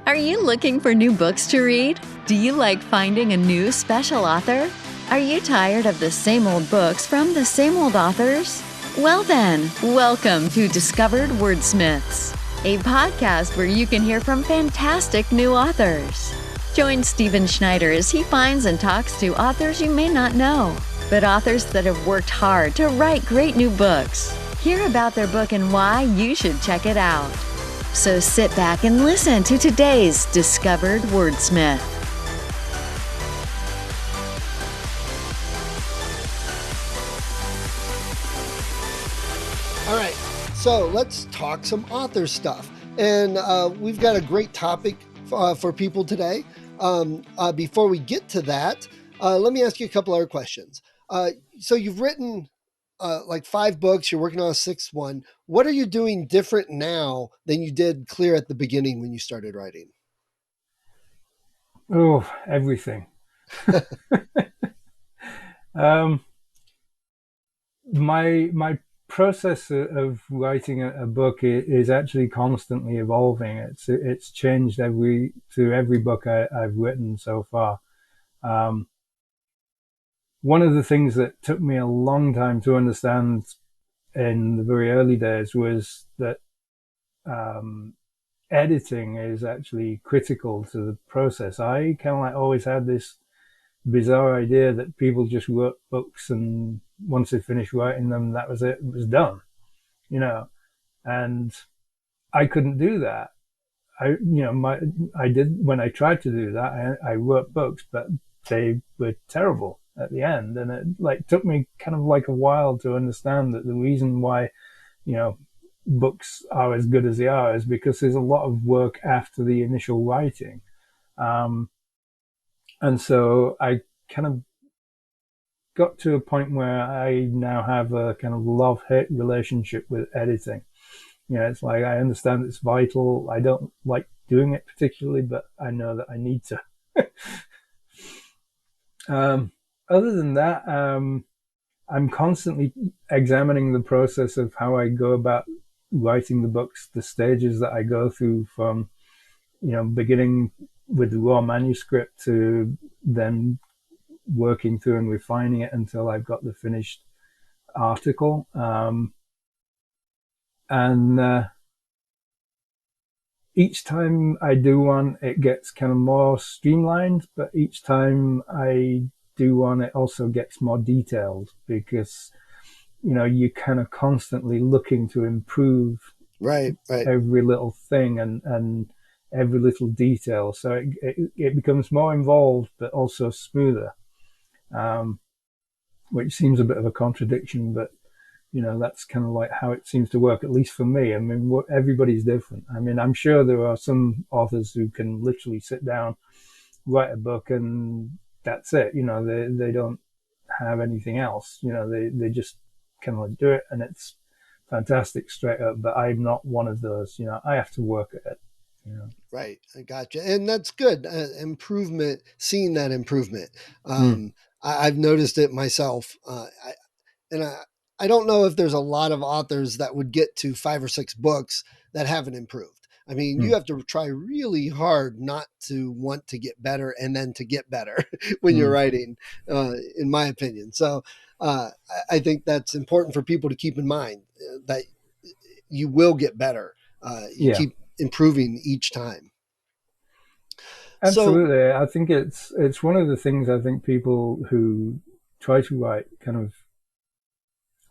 Are you looking for new books to read? Do you like finding a new special author? Are you tired of the same old books from the same old authors? Well then, welcome to Discovered Wordsmiths, a podcast where you can hear from fantastic new authors. Join Stephen Schneider as he finds and talks to authors you may not know, but authors that have worked hard to write great new books. Hear about their book and why you should check it out. So sit back and listen to today's Discovered Wordsmith. All right, so let's talk some author stuff. And we've got a great topic for people today. Before we get to that, let me ask you a couple other questions. So you've written like 5 books, you're working on a 6th one. What are you doing different now than you did clear at the beginning when you started writing? Oh, everything. My process of writing a book is actually constantly evolving. It's changed through every book I've written so far. One of the things that took me a long time to understand in the very early days was that editing is actually critical to the process. I kind of like always had this bizarre idea that people just wrote books and once they finished writing them, that was it. It was done, and I couldn't do that. I did when I tried to do that. I wrote books, but they were terrible at the end, and it took me kind of like a while to understand that the reason why, books are as good as they are is because there's a lot of work after the initial writing. And so I kind of got to a point where I now have a kind of love-hate relationship with editing. It's like I understand it's vital. I don't like doing it particularly, but I know that I need to. Other than that, I'm constantly examining the process of how I go about writing the books, the stages that I go through from, beginning with the raw manuscript to then working through and refining it until I've got the finished article. And each time I do one, it gets kind of more streamlined, but each time I do one, it also gets more detailed because, you're kind of constantly looking to improve Right. every little thing and every little detail. So it becomes more involved, but also smoother, which seems a bit of a contradiction, but that's kind of like how it seems to work, at least for me. I mean, everybody's different. I mean, I'm sure there are some authors who can literally sit down, write a book, and that's it. They don't have anything else. They just kind of like do it, and it's fantastic straight up. But I'm not one of those. I have to work at it. Right. I gotcha. And that's good. Improvement, seeing that improvement. I've noticed it myself. I don't know if there's a lot of authors that would get to 5 or 6 books that haven't improved. I mean, you have to try really hard not to want to get better and then to get better when you're writing, in my opinion. So I think that's important for people to keep in mind that you will get better. You keep improving each time. Absolutely. I think it's one of the things I think people who try to write kind of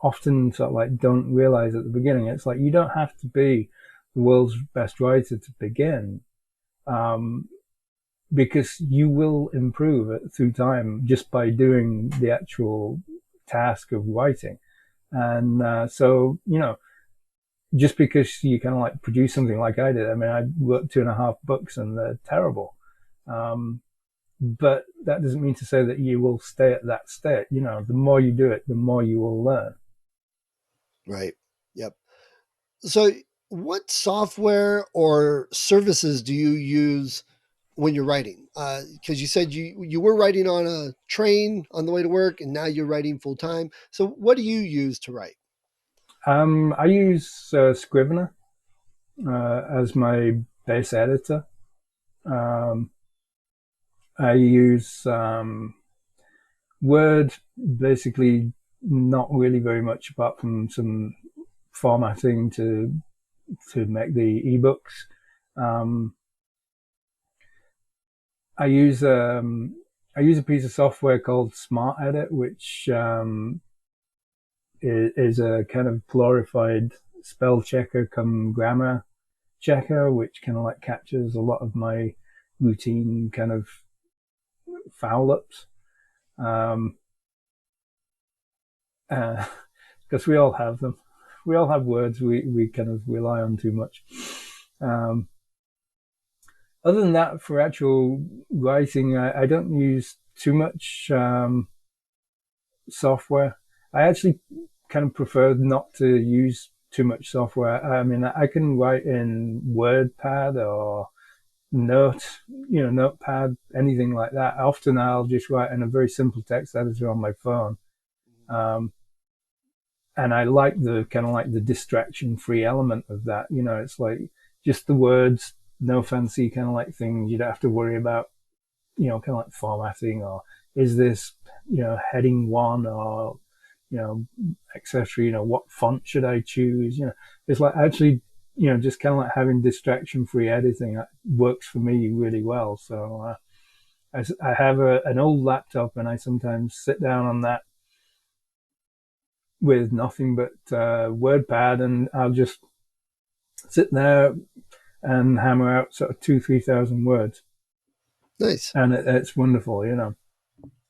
often sort of like don't realize at the beginning. It's like you don't have to be the world's best writer to begin, because you will improve it through time just by doing the actual task of writing. And so, just because you kind of like produce something like I did. I mean, I wrote 2.5 books and they're terrible. But that doesn't mean to say that you will stay at that state. The more you do it, the more you will learn. Right. Yep. So what software or services do you use when you're writing? Because you said you were writing on a train on the way to work and now you're writing full time. So what do you use to write? I use Scrivener as my base editor. Um, I use Word, basically not really very much apart from some formatting to make the ebooks. Um, I use I use a piece of software called Smart Edit, which is a kind of glorified spell checker come grammar checker, which kind of like captures a lot of my routine kind of foul ups. Um, because we all have them. We all have words we kind of rely on too much. Um, Other than that, for actual writing, I don't use too much software. I actually kind of prefer not to use too much software. I mean, I can write in WordPad or Note, Notepad, anything like that. Often I'll just write in a very simple text editor on my phone. Um, and I like the kind of like the distraction free element of that. It's like just the words, no fancy kind of like things. You don't have to worry about, kind of like formatting or is this, heading one or, etc. What font should I choose? It's like actually, just kind of like having distraction free editing works for me really well. So, I have an old laptop and I sometimes sit down on that with nothing but WordPad, and I'll just sit there and hammer out sort of 3,000 words, Nice. and it's wonderful.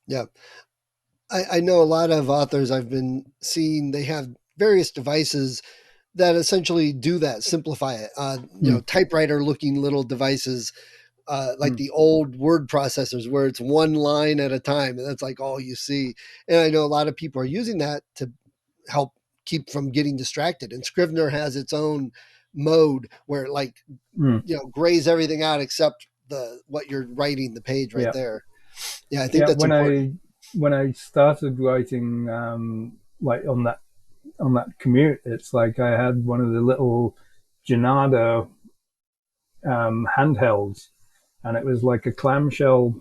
Yeah. I know a lot of authors I've been seeing, they have various devices that essentially do that, simplify it. Mm. Typewriter looking little devices, like Mm. the old word processors where it's one line at a time and that's like all you see. And I know a lot of people are using that to help keep from getting distracted. And Scrivener has its own mode where it like, Mm. grays everything out except what you're writing, the page right Yeah, there. Yeah, I think yeah. that's important. When I started writing, like on that commute, it's like I had one of the little Janado handhelds, and it was like a clamshell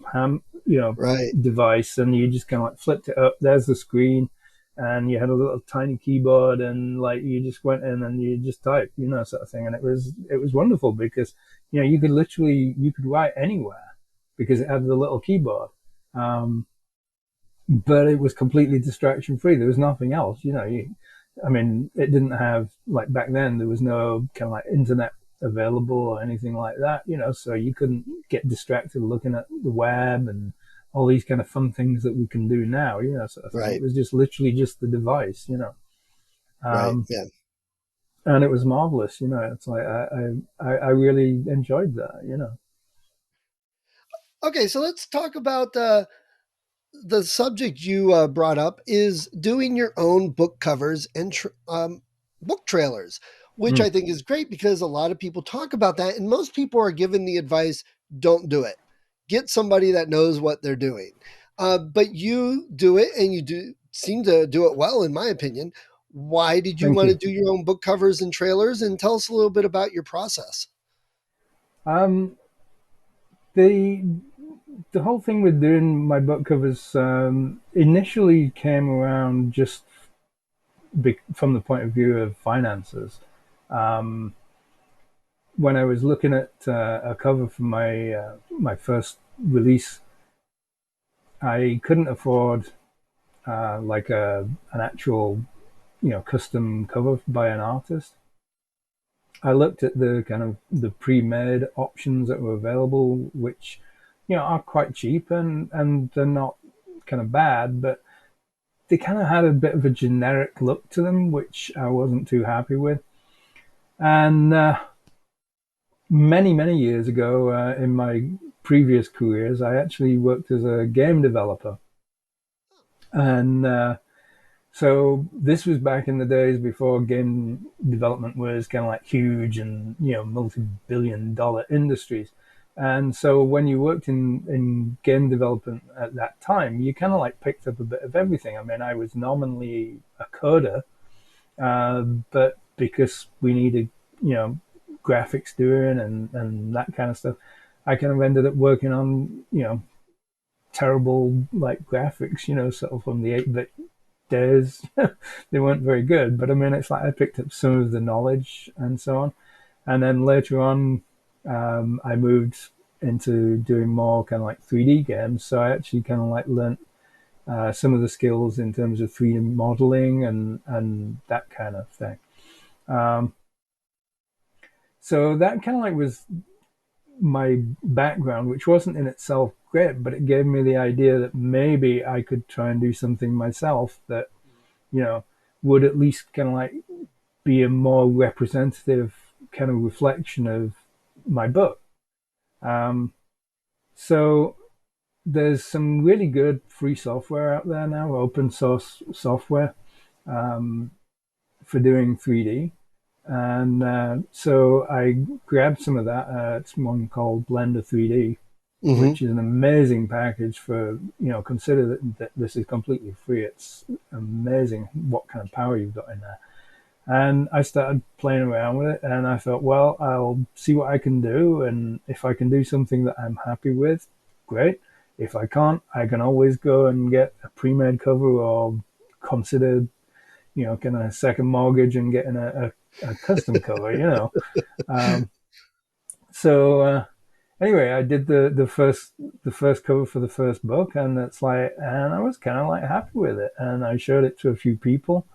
Right. device, and you just kind of like flipped it up. There's the screen, and you had a little tiny keyboard, and like you just went in and you just typed, sort of thing. And it was wonderful because you could write anywhere because it had the little keyboard. Um, but it was completely distraction free. There was nothing else, I mean, it didn't have like back then. There was no kind of like internet available or anything like that, so you couldn't get distracted looking at the web and all these kind of fun things that we can do now, sort of thing. It Right. was just literally just the device. Right. Um, Yeah. and it was marvelous. It's like I really enjoyed that. Okay. So let's talk about the subject you brought up is doing your own book covers and book trailers, which Mm, I think is great because a lot of people talk about that, and most people are given the advice: don't do it. Get somebody that knows what they're doing. But you do it, and you do seem to do it well, in my opinion. Why did you thank want to you. do your own book covers and trailers? And tell us a little bit about your process. Um, the the whole thing with doing my book covers initially came around just from the point of view of finances. Um, when I was looking at a cover for my first release, I couldn't afford like an actual custom cover by an artist. I looked at the kind of the pre-made options that were available, which are quite cheap and they're not kind of bad, but they kind of had a bit of a generic look to them, which I wasn't too happy with. And many years ago, in my previous careers, I actually worked as a game developer, and so this was back in the days before game development was kind of like huge and multi-billion-dollar industries. And so when you worked in game development at that time, you kind of like picked up a bit of everything. I mean, I was nominally a coder, but because we needed, graphics doing and that kind of stuff, I kind of ended up working on, terrible like graphics, sort of from the 8-bit days. They weren't very good, but I mean, it's like I picked up some of the knowledge and so on. And then later on, I moved into doing more kind of like 3D games. So I actually kind of like learnt some of the skills in terms of 3D modeling and that kind of thing. Um, so that kind of like was my background, which wasn't in itself great, but it gave me the idea that maybe I could try and do something myself that, you know, would at least kind of like be a more representative kind of reflection of my book. Um, so there's some really good free software out there now, open source software um, for doing 3D. And so I grabbed some of that. It's one called Blender 3D, Mm-hmm. which is an amazing package for, consider that this is completely free. It's amazing what kind of power you've got in there. And I started playing around with it, and I thought, well, I'll see what I can do. And if I can do something that I'm happy with, great. If I can't, I can always go and get a pre-made cover or consider, kind of second mortgage and getting a custom cover. Um, so anyway, I did the first cover for the first book, and and I was kind of like happy with it, and I showed it to a few people,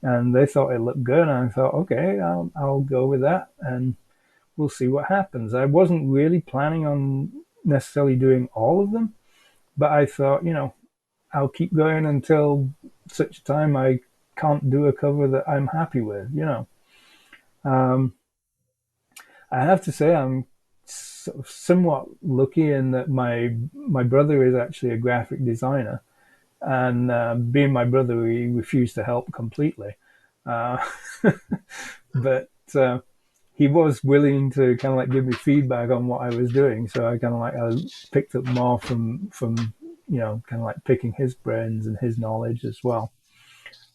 and they thought it looked good, and I thought, okay, I'll go with that, and we'll see what happens. I wasn't really planning on necessarily doing all of them, but I thought, I'll keep going until such time I can't do a cover that I'm happy with. Um, I have to say I'm somewhat lucky in that my brother is actually a graphic designer, and being my brother, he refused to help completely. Uh, but he was willing to kind of like give me feedback on what I was doing, so I picked up more from kind of like picking his brains and his knowledge as well.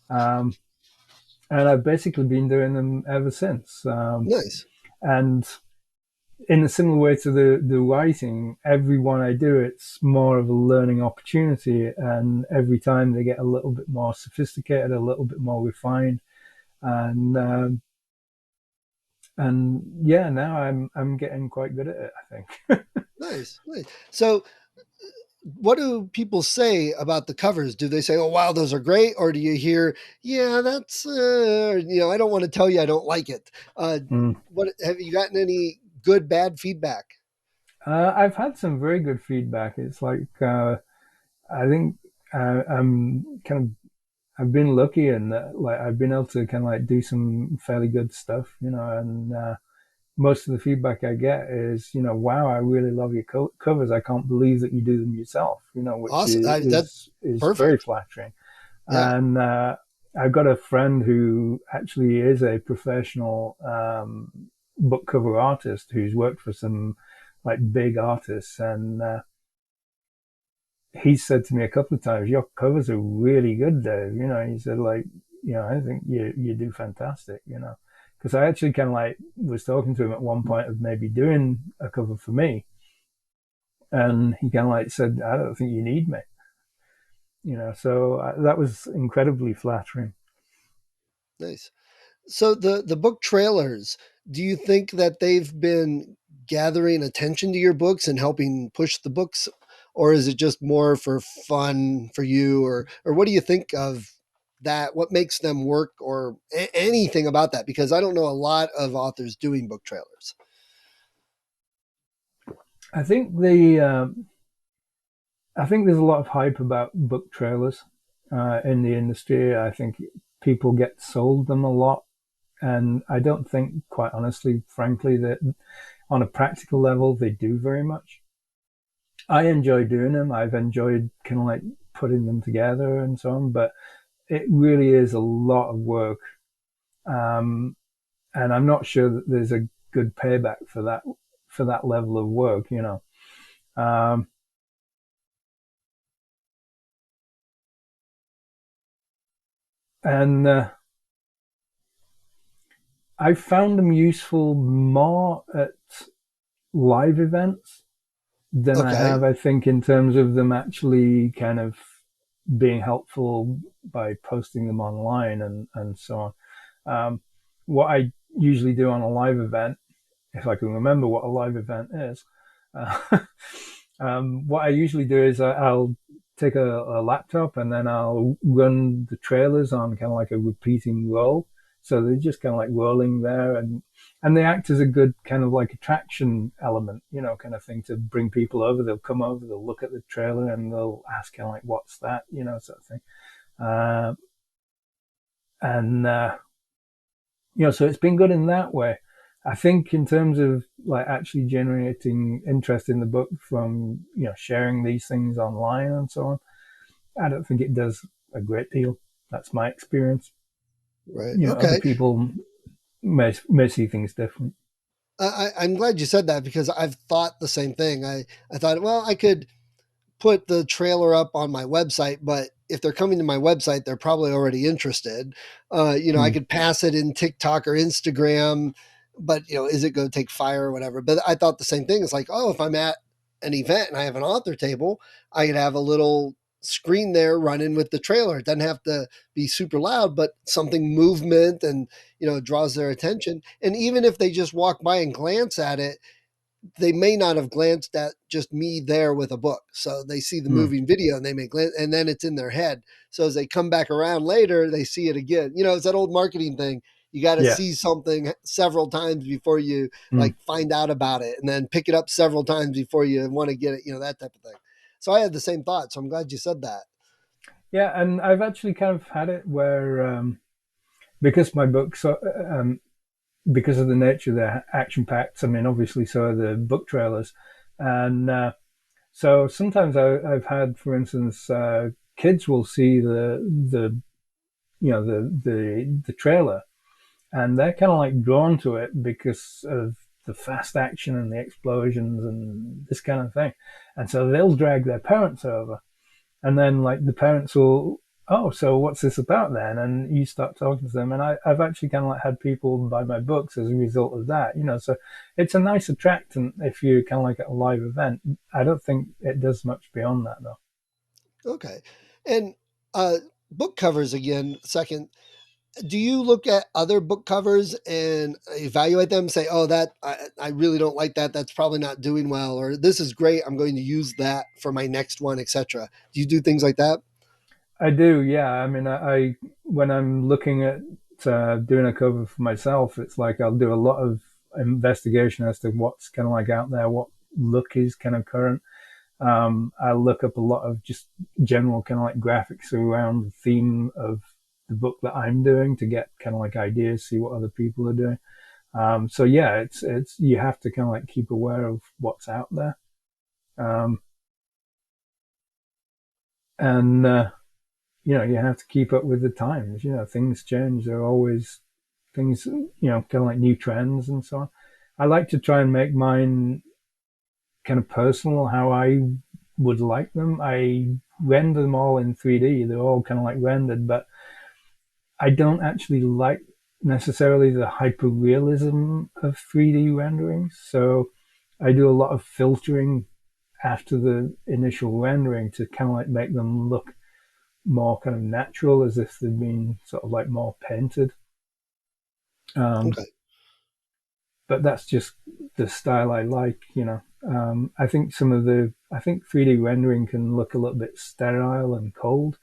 Um, and I've basically been doing them ever since. Nice. And in a similar way to the writing, every one I do, it's more of a learning opportunity, and every time they get a little bit more sophisticated, a little bit more refined, and yeah, now I'm getting quite good at it, I think. Nice. Nice. So what do people say about the covers? Do they say, "Oh, wow, those are great," or do you hear, "Yeah, that's I don't want to tell you I don't like it." Mm. What have you gotten any good bad feedback? I've had some very good feedback. It's like I think I'm kind of I've been lucky in that, like I've been able to kind of like do some fairly good stuff, and most of the feedback I get is, wow, I really love your covers. I can't believe that you do them yourself, which Awesome. is That's very perfect. flattering. Yeah. And I've got a friend who actually is a professional book cover artist who's worked for some like big artists, and he said to me a couple of times, "Your covers are really good, Dave." He said, like, I think you do fantastic. Because I actually kind of like was talking to him at one point of maybe doing a cover for me, and he kind of like said, "I don't think you need me." So that was incredibly flattering. Nice. So the book trailers, do you think that they've been gathering attention to your books and helping push the books, or is it just more for fun for you, or what do you think of that? What makes them work, or anything about that? Because I don't know a lot of authors doing book trailers. I think I think there's a lot of hype about book trailers in the industry. I think people get sold them a lot, and I don't think, quite honestly, frankly, that on a practical level they do very much. I enjoy doing them. I've enjoyed kind of like putting them together and so on, but it really is a lot of work, um, and I'm not sure that there's a good payback for that level of work. Um, and I found them useful more at live events. than I Okay. have, I think, in terms of them actually kind of being helpful by posting them online and so on. What I usually do on a live event, if I can remember what a live event is, uh, what I usually do is I'll take a laptop and then I'll run the trailers on kind of like a repeating roll. So they're just kind of like rolling there, and they act as a good kind of like attraction element, kind of thing to bring people over. They'll come over, they'll look at the trailer, and they'll ask kind of like, "What's that?" Sort of thing. Uh, and so it's been good in that way. I think in terms of like actually generating interest in the book from sharing these things online and so on, I don't think it does a great deal. That's my experience. Right. Other Okay. people may see things different. I'm glad you said that because I've thought the same thing. I thought, well, I could put the trailer up on my website, but if they're coming to my website, they're probably already interested. I Hmm. could pass it in TikTok or Instagram, but is it going to take fire or whatever? But I thought the same thing. It's like, oh, if I'm at an event and I have an author table, I could have a little screen there running with the trailer. It doesn't have to be super loud, but something movement and draws their attention. And even if they just walk by and glance at it, they may not have glanced at just me there with a book. So they see the Hmm. moving video and they may glance, and then it's in their head. So as they come back around later, they see it again. It's that old marketing thing. You got to Yeah. see something several times before you Hmm. like find out about it, and then pick it up several times before you want to get it. That type of thing. So I had the same thought. So I'm glad you said that. Yeah, and I've actually kind of had it where because my books because of the nature they're action packed. I mean, obviously, so are the book trailers, and so sometimes I've had, for instance, kids will see the the trailer, and they're kind of like drawn to it because of the fast action and the explosions and this kind of thing, and so they'll drag their parents over, and then like the parents will, oh, so what's this about then? And you start talking to them, and I've actually kind of like had people buy my books as a result of that, so it's a nice attractant if you kind of like at a live event. I don't think it does much beyond that though. Okay, and uh, book covers again. Second, do you look at other book covers and evaluate them, say, oh, that I really don't like that, that's probably not doing well, or this is great, I'm going to use that for my next one, etc.? Do you do things like that? I do, yeah. I mean, I when I'm looking at doing a cover for myself, it's like I'll do a lot of investigation as to what's kind of like out there, what look is kind of current. I look up a lot of just general kind of like graphics around the theme of the book that I'm doing to get kind of like ideas, see what other people are doing. So yeah, it's you have to kind of like keep aware of what's out there, um, and you have to keep up with the times. Things change. There are always things, kind of like new trends and so on. I like to try and make mine kind of personal, how I would like them. I render them all in 3D. They're all kind of like rendered, but I don't actually like necessarily the hyper realism of 3D renderings. So I do a lot of filtering after the initial rendering to kind of like make them look more kind of natural, as if they'd been sort of like more painted. Um, Okay. but that's just the style I like. I think I think 3D rendering can look a little bit sterile and cold,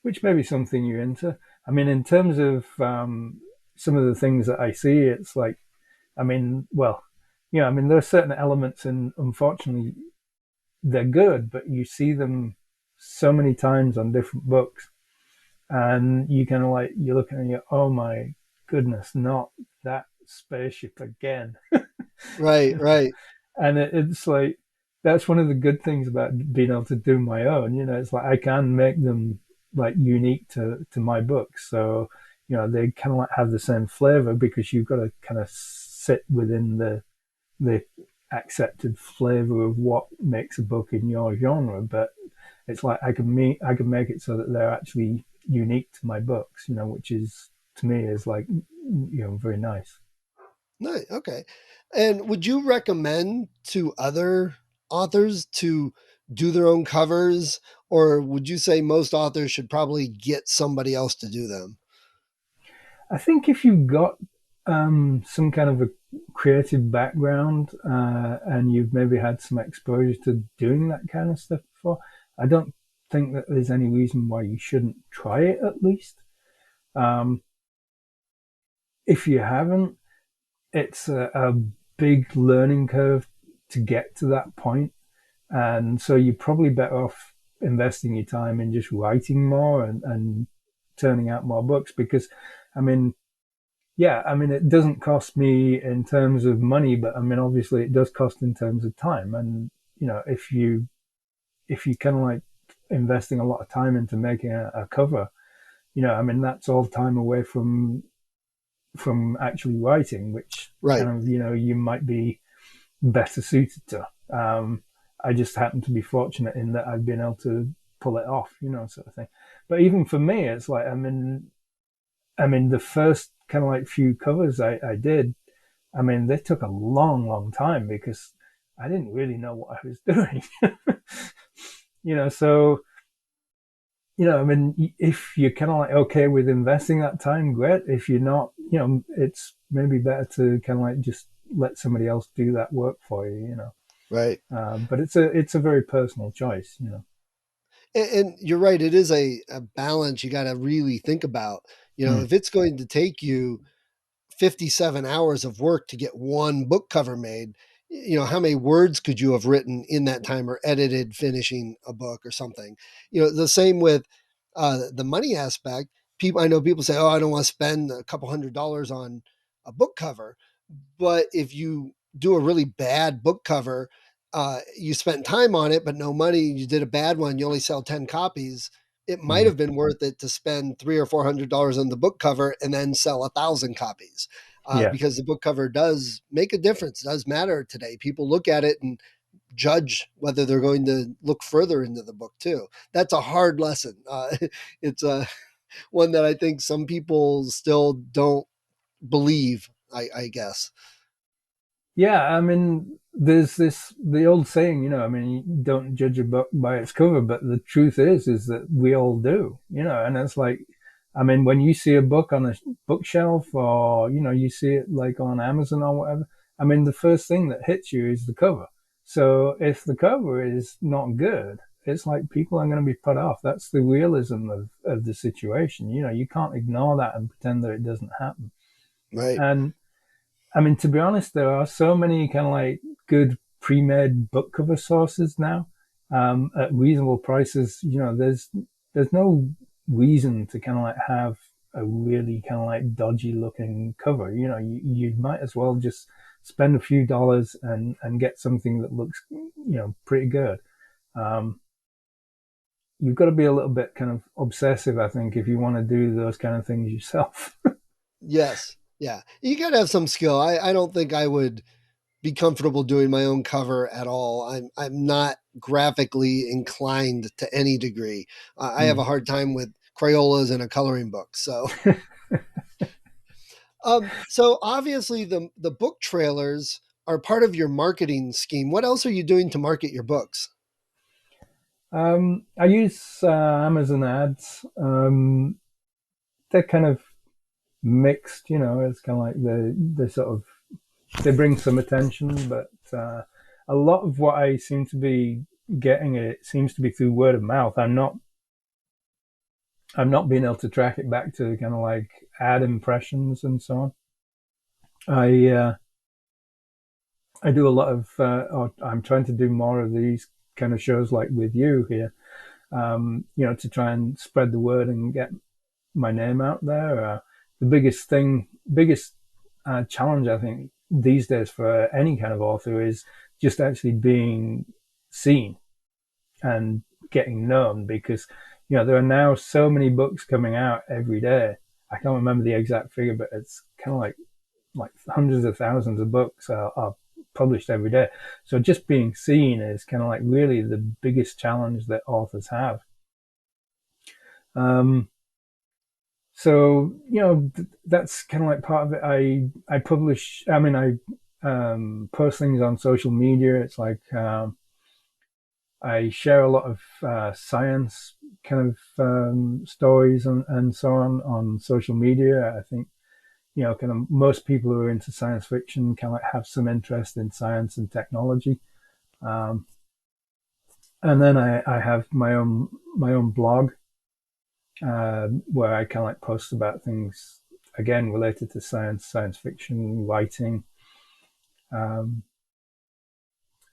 which may be something you're into. I mean, in terms of some of the things that I see, it's like, I mean, well, I mean, there are certain elements, and unfortunately, they're good, but you see them so many times on different books, and you kind of like you're looking and you, oh my goodness, not that spaceship again. Right, right. And it's like that's one of the good things about being able to do my own. It's like I can make them like unique to my books, so they kind of like have the same flavor because you've got to kind of sit within the accepted flavor of what makes a book in your genre. But it's like I can make it so that they're actually unique to my books, which is to me is like very nice. Nice. Okay. And would you recommend to other authors to do their own covers, or would you say most authors should probably get somebody else to do them? I think if you've got some kind of a creative background and you've maybe had some exposure to doing that kind of stuff before, I don't think that there's any reason why you shouldn't try it at least. Um, if you haven't, it's a big learning curve to get to that point. And so you're probably better off investing your time in just writing more and turning out more books because, I mean, yeah, I mean, it doesn't cost me in terms of money, but I mean, obviously it does cost in terms of time. And, you know, if you kind of like investing a lot of time into making a cover, you know, I mean, that's all time away from actually writing, which Right. kind of, you know, you might be better suited to. I just happen to be fortunate in that I've been able to pull it off, you know, sort of thing. But even for me, it's like, I mean, the first kind of like few covers I did, I mean, they took a long, long time because I didn't really know what I was doing. You know, so, you know, I mean, if you're kind of like okay with investing that time, great. If you're not, you know, it's maybe better to kind of like just let somebody else do that work for you, you know. Right. But it's a very personal choice, you know. And you're right. It is a balance you got to really think about. You know, Mm, if it's going to take you 57 hours of work to get one book cover made, you know, how many words could you have written in that time or edited finishing a book or something? You know, the same with the money aspect. People, I know people say, oh, I don't want to spend a couple $100s on a book cover. But if you do a really bad book cover, you spent time on it, but no money, you did a bad one, you only sell 10 copies. It might mm, have been worth it to spend $300 or $400 on the book cover and then sell 1,000 copies. yeah. Because the book cover does make a difference, does matter today. People look at it and judge whether they're going to look further into the book too. That's a hard lesson. It's a one that I think some people still don't believe. I guess. Yeah, I mean, there's the old saying, you know, I mean, you don't judge a book by its cover, but the truth is that we all do, you know, and it's like, I mean, when you see a book on a bookshelf or, you know, you see it like on Amazon or whatever, I mean, the first thing that hits you is the cover. So if the cover is not good, it's like people are going to be put off. That's the realism of the situation. You know, you can't ignore that and pretend that it doesn't happen. Right. And I mean, to be honest, there are so many kind of like good pre-made book cover sources now at reasonable prices. You know, there's no reason to kind of like have a really kind of like dodgy looking cover. You know, you might as well just spend a few dollars and get something that looks, you know, pretty good. Um, you've got to be a little bit kind of obsessive, I think, if you want to do those kind of things yourself. Yes. Yeah. You got to have some skill. I don't think I would be comfortable doing my own cover at all. I'm not graphically inclined to any degree. I have a Mm. hard time with Crayolas and a coloring book. So, so obviously the book trailers are part of your marketing scheme. What else are you doing to market your books? I use Amazon ads. They're kind of mixed, you know. It's kind of like they sort of they bring some attention, but a lot of what I seem to be getting it seems to be through word of mouth. I'm not being able to track it back to kind of like ad impressions and so on. I I do a lot of or I'm trying to do more of these kind of shows like with you here. You know, to try and spread the word and get my name out there. The biggest challenge I think these days for any kind of author is just actually being seen and getting known because, you know, there are now so many books coming out every day. I can't remember the exact figure, but it's kind of like hundreds of thousands of books are published every day. So just being seen is kind of like really the biggest challenge that authors have. Um, so you know that's kind of like part of it. I publish. I mean, I post things on social media. It's like I share a lot of science kind of stories and so on social media. I think, kind of most people who are into science fiction kind of have some interest in science and technology. Um, and then I have my own blog where I kind of like post about things again related to science fiction writing. Um,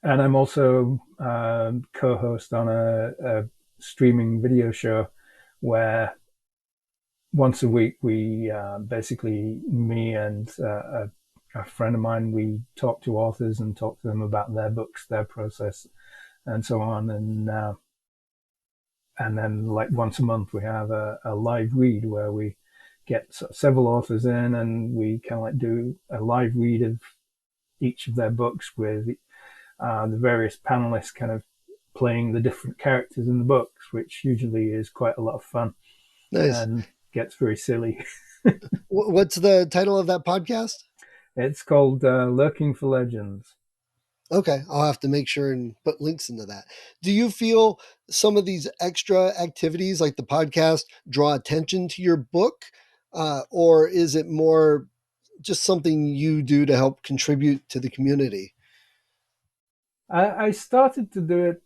and I'm also co-host on a streaming video show where once a week we basically me and a friend of mine, we talk to authors and talk to them about their books, their process, and so on. And then like once a month we have a live read where we get several authors in and we kind of like do a live read of each of their books with the various panelists kind of playing the different characters in the books, which usually is quite a lot of fun. Nice. And gets very silly. What's the title of that podcast? It's called Lurking for Legends. Okay, I'll have to make sure and put links into that. Do you feel some of these extra activities like the podcast draw attention to your book? Or is it more just something you do to help contribute to the community? I started to do it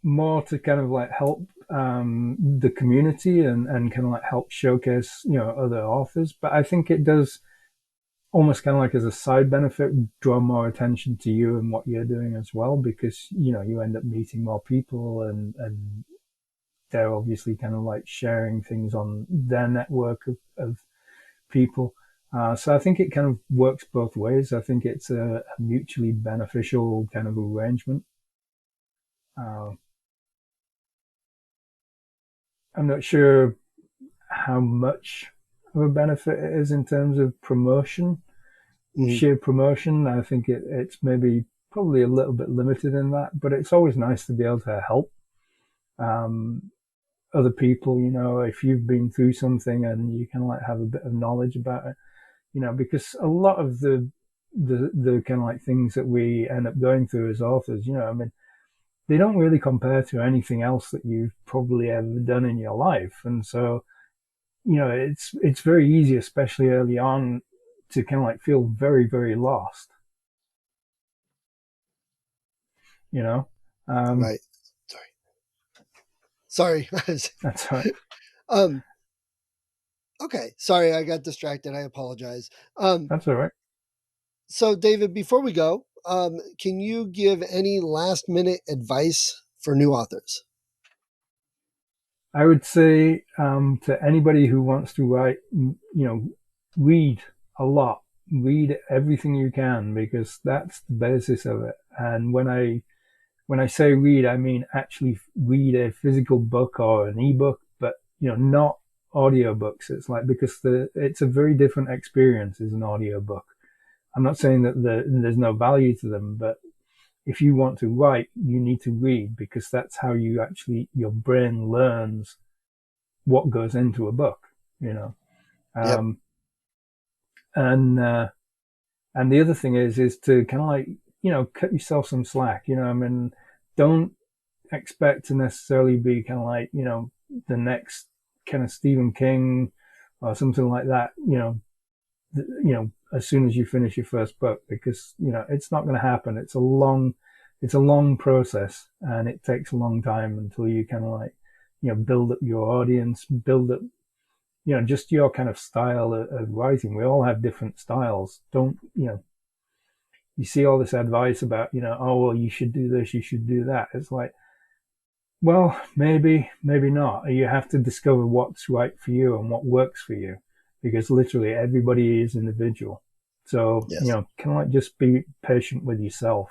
more to kind of like help the community and kind of like help showcase, other authors. But I think it does almost kind of like as a side benefit, draw more attention to you and what you're doing as well, because, you end up meeting more people and they're obviously kind of like sharing things on their network of people. So I think it kind of works both ways. I think it's a mutually beneficial kind of arrangement. I'm not sure how much of a benefit it is in terms of promotion, sheer promotion. I think it's maybe probably a little bit limited in that, but it's always nice to be able to help other people, if you've been through something and you kind of like have a bit of knowledge about it, because a lot of the kind of like things that we end up going through as authors, I mean, they don't really compare to anything else that you've probably ever done in your life. And so, it's very easy, especially early on, to kind of like feel very, very lost, Right. Sorry. That's right. Okay. Sorry, I got distracted. I apologize. That's all right. So, David, before we go, can you give any last minute advice for new authors? I would say to anybody who wants to write, read a lot, read everything you can, because that's the basis of it. And when I say read, I mean actually read a physical book or an ebook, but not audiobooks. It's like, because it's a very different experience as an audiobook. I'm not saying that there's no value to them, but if you want to write, you need to read, because that's how your brain learns what goes into a book, Yep. And the other thing is to kind of like, cut yourself some slack, I mean, don't expect to necessarily be kind of like, the next kind of Stephen King or something like that, as soon as you finish your first book, because, it's not going to happen. It's a long process, and it takes a long time until you kind of like, build up your audience, build up, just your kind of style of writing. We all have different styles. Don't, you see all this advice about, oh, well, you should do this, you should do that. It's like, well, maybe not. You have to discover what's right for you and what works for you, because literally everybody is individual. So, Yes. Kind of like just be patient with yourself,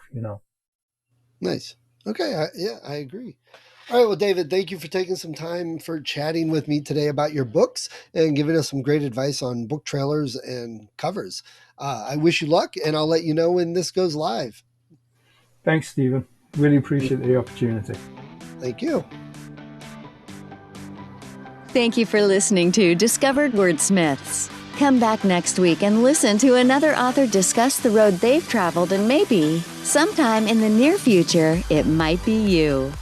Nice. Okay. I agree. All right. Well, David, thank you for taking some time for chatting with me today about your books and giving us some great advice on book trailers and covers. I wish you luck, and I'll let you know when this goes live. Thanks, Stephen. Really appreciate the opportunity. Thank you. Thank you for listening to Discovered Wordsmiths. Come back next week and listen to another author discuss the road they've traveled, and maybe, sometime in the near future, it might be you.